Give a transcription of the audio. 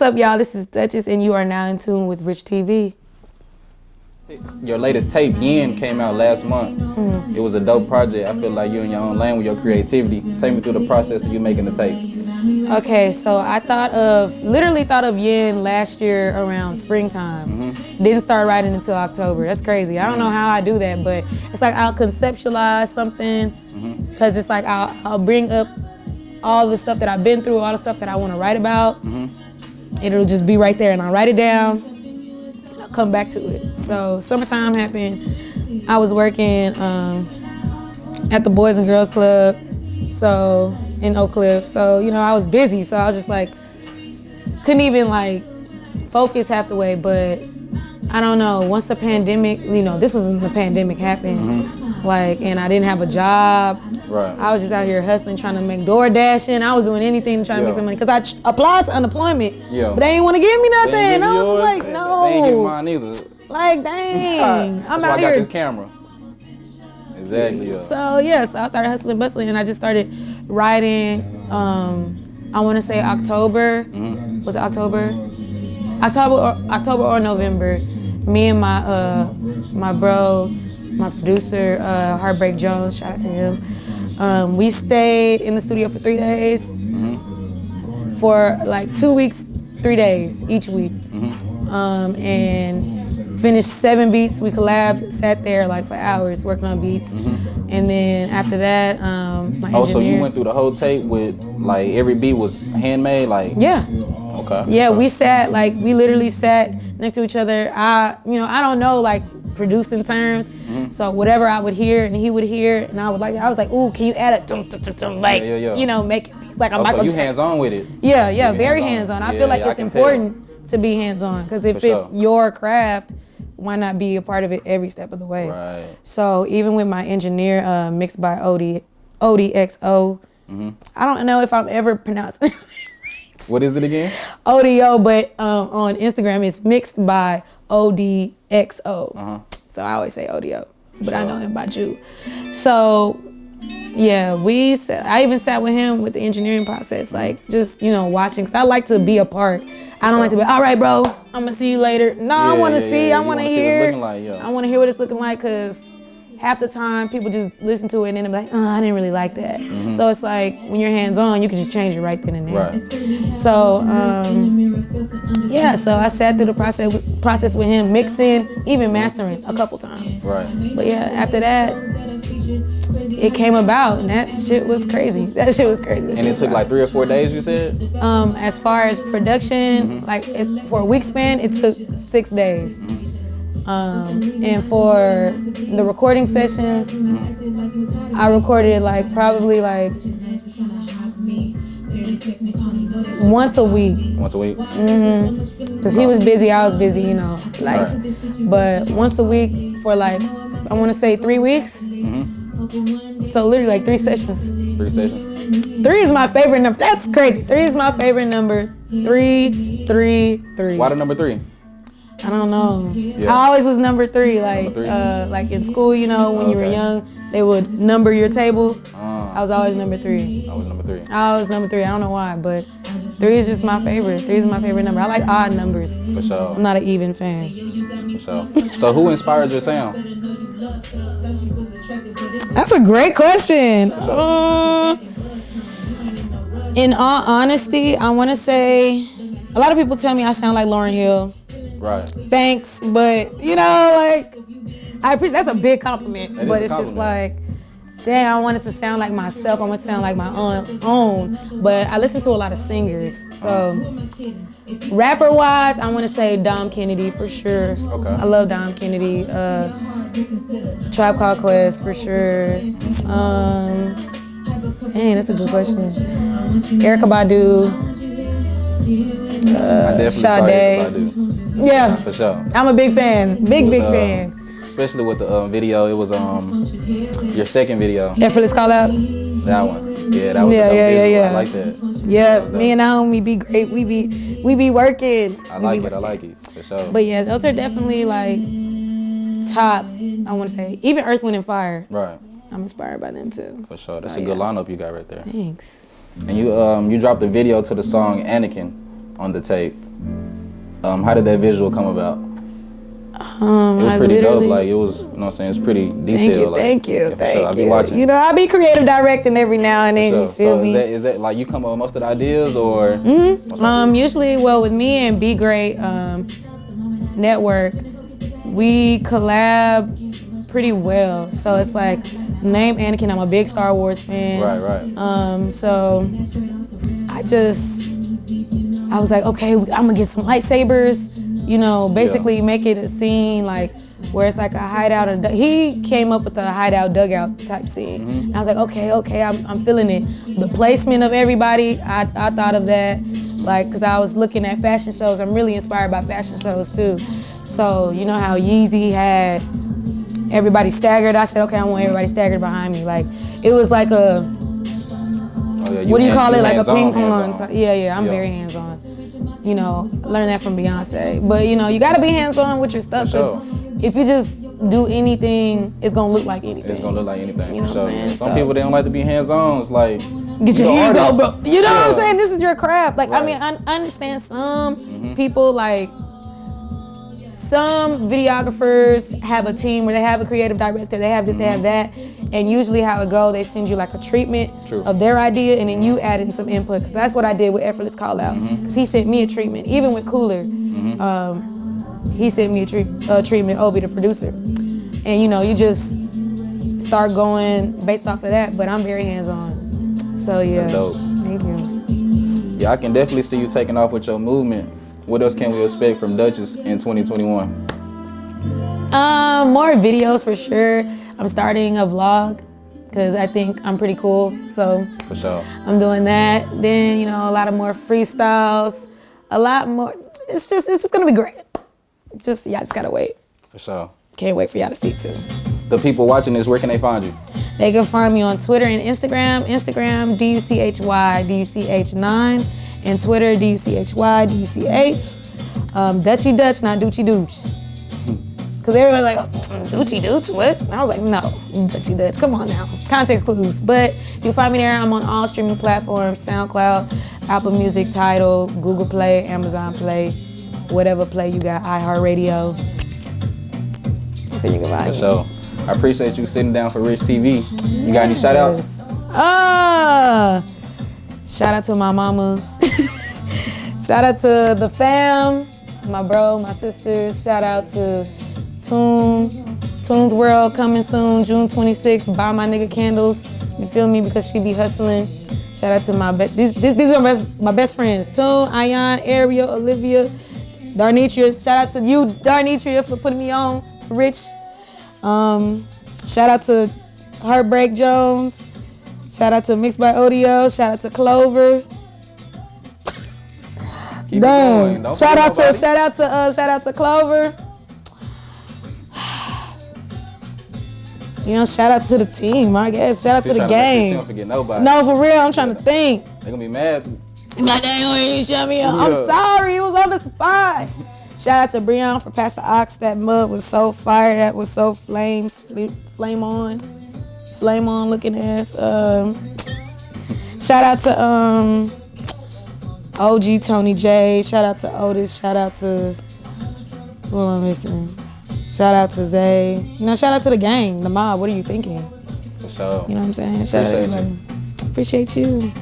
What's up, y'all? This is Duchess, and you are now in tune with Rich TV. Your latest tape, Yin, came out last month. It was a dope project. I feel like you're in your own lane with your creativity. Take me through the process of you making the tape. Okay, so I literally thought of Yin last year around springtime. Didn't start writing until October. That's crazy. I don't know how I do that, but it's like I'll conceptualize something because it's like I'll bring up all the stuff that I've been through, all the stuff that I want to write about. It'll just be right there, and I'll write it down. I'll come back to it. So summertime happened. I was working at the Boys and Girls Club, so in Oak Cliff. So I was busy. So I was just like, couldn't even like focus half the way. But I don't know. Once the pandemic, this was when the pandemic happened. And I didn't have a job. Right. I was just out here hustling, trying to make door dashing. I was doing anything to try to make some money because I applied to unemployment, but they didn't want to give me nothing. I was like, no. They ain't give mine either. Like, dang. I'm out here. I got this camera. Exactly. So I started hustling, bustling, and I just started writing. I want to say October. Was it October? October or November. Me and my bro, my producer, Heartbreak Jones, shout out to him. We stayed in the studio for 3 days, for like 2 weeks, 3 days each week, and finished 7 beats. We collabed, sat there like for hours working on beats, and then after that, my engineer. So you went through the whole tape with like every beat was handmade, like? Yeah. Okay. Yeah, we literally sat next to each other. I don't know like producing terms, so whatever I would hear and he would hear, and I was like, ooh, can you add a dum dum dum dum, like make it beats like a Michael Jackson. So you hands-on with it? Yeah, very hands-on. I feel like it's important to be hands-on because if it's your craft, why not be a part of it every step of the way? Right. So even with my engineer, mixed by ODXO, I don't know if I'm ever pronouncing it right. What is it again? ODO, but on Instagram it's mixed by ODXO. So I always say ODO, but I know him by Jew. So yeah, I even sat with him with the engineering process, like just watching, because I like to be a part. I don't like to be, all right, bro, I'm gonna see you later. No, I want to see, I want to hear. I want to hear what it's looking like, because half the time people just listen to it and then they're like, oh, I didn't really like that. So it's like when you're hands-on, you can just change it right then and there. Right. So so I sat through the process with him, mixing, even mastering a couple times. Right. But yeah, after that, it came about, and that shit was crazy. And it took like 3 or 4 days, you said? As far as production, for a week span, it took 6 days. And for the recording sessions, I recorded probably once a week. Once a week? Because he was busy, I was busy, life. Right. But once a week for I want to say 3 weeks. So literally 3 sessions. 3 sessions? 3 is my favorite number. That's crazy. 3 is my favorite number. 3, 3, 3. Why the number 3? I don't know. Yeah. I always was number 3. Like in school, when you were young, they would number your table. I was always number 3. I was number 3. I was number 3. I don't know why, but 3 is just my favorite. 3 is my favorite number. I like odd numbers. For sure. I'm not an even fan. For sure. So who inspired your sound? That's a great question. In all honesty, I want to say, a lot of people tell me I sound like Lauryn Hill. Right. Thanks, but I appreciate, that's a big compliment. But it's just like, damn, I want it to sound like myself. I want it to sound like my own. But I listen to a lot of singers. So rapper wise, I want to say Dom Kennedy for sure. Okay. I love Dom Kennedy. Tribe Called Quest for sure. Dang, that's a good question. Erykah Badu. I definitely saw Erykah Badu. Yeah, for sure. I'm a big fan. Big fan. Especially with the video, it was your second video. Effortless Call Out. That one. Yeah, that was yeah. I like that. Yeah, me and Naomi be great. We be working. I like it for sure. But yeah, those are definitely top. I want to say even Earth, Wind and Fire. Right. I'm inspired by them too. For sure, that's a good lineup you got right there. Thanks. And you dropped the video to the song Anakin on the tape. How did that visual come about? It was I pretty dope. literally- Like it was, you know what I'm saying? It's pretty detailed. Thank you. Yeah, for sure. I'll be watching. You know, I be creative directing every now and then. For You sure. feel So me? is that like you come up with most of the ideas or? Usually, well, with me and Be Great Network, we collab pretty well. So it's like, name Anakin. I'm a big Star Wars fan. Right. So I was like, okay, I'm gonna get some lightsabers. You know, basically make it a scene like where it's like a hideout. He came up with the hideout dugout type scene. And I was like, okay, I'm feeling it. The placement of everybody, I thought of that. Like, cause I was looking at fashion shows. I'm really inspired by fashion shows too. So you know how Yeezy had everybody staggered. I said, okay, I want everybody staggered behind me. Like, it was like a, what do you call it? Like a ping pong. Yeah, I'm very hands-on. You know, learn that from Beyonce. But you know, you gotta be hands-on with your stuff, because if you just do anything, it's gonna look like anything. It's gonna look like anything. You know what I'm saying? Some people, they don't like to be hands-on. It's like, get your hands on, bro. You know what I'm Yeah. saying? This is your craft. Like, Right. I mean, I understand some people, like, some videographers have a team where they have a creative director, they have this, they have that, and usually how it go, they send you like a treatment of their idea, and then you add in some input, because that's what I did with Effortless Call Out, because he sent me a treatment. Even with Cooler, he sent me a treatment, Obi, the producer, and you know, you just start going based off of that, but I'm very hands-on, so yeah. That's dope. Thank you. Yeah, I can definitely see you taking off with your movement. What else can we expect from Duchess in 2021? More videos for sure. I'm starting a vlog because I think I'm pretty cool. So For sure. I'm doing that. Then, you know, a lot of more freestyles, a lot more. It's just gonna be great. Y'all just gotta wait. For sure. Can't wait for y'all to see too. The people watching this, where can they find you? They can find me on Twitter and Instagram. Instagram, DUCHY9, and Twitter, DUCHY, Dutchy Dutch, not Duchy Dooch. Because everyone's like, oh, Duchy Dooch, what? And I was like, no, Dutchy Dutch, come on now. Context clues. But you'll find me there. I'm on all streaming platforms, SoundCloud, Apple Music, Tidal, Google Play, Amazon Play, whatever play you got, iHeartRadio. So you can find me. For sure. I appreciate you sitting down for Rich TV. You got any shout outs? Shout out to my mama. Shout out to the fam, my bro, my sisters. Shout out to Toon's World coming soon, June 26th. Buy my nigga candles. You feel me? Because she be hustling. Shout out to these are my best friends. Toon, Ayan, Ariel, Olivia, Darnitria. Shout out to you, Darnitria, for putting me on. To Rich. Shout out to Heartbreak Jones. Shout out to Mixed by Odio. Shout out to Clover. Keep Damn. Shout out to Clover. You know, shout out to the team, I guess. Shout out to the gang. She don't forget nobody. No, for real, I'm trying to think. They gonna be mad. I'm like, they ain't shut me up. I'm sorry, it was on the spot. Shout out to Breon for Pastor Ox. That mud was so fire. That was so flame on looking ass. Shout out to OG Tony J. Shout out to Otis. Shout out to, who am I missing? Shout out to Zay. You know, shout out to the gang, the mob. What are you thinking? For sure. You know what I'm saying? Shout out to everybody. Appreciate you.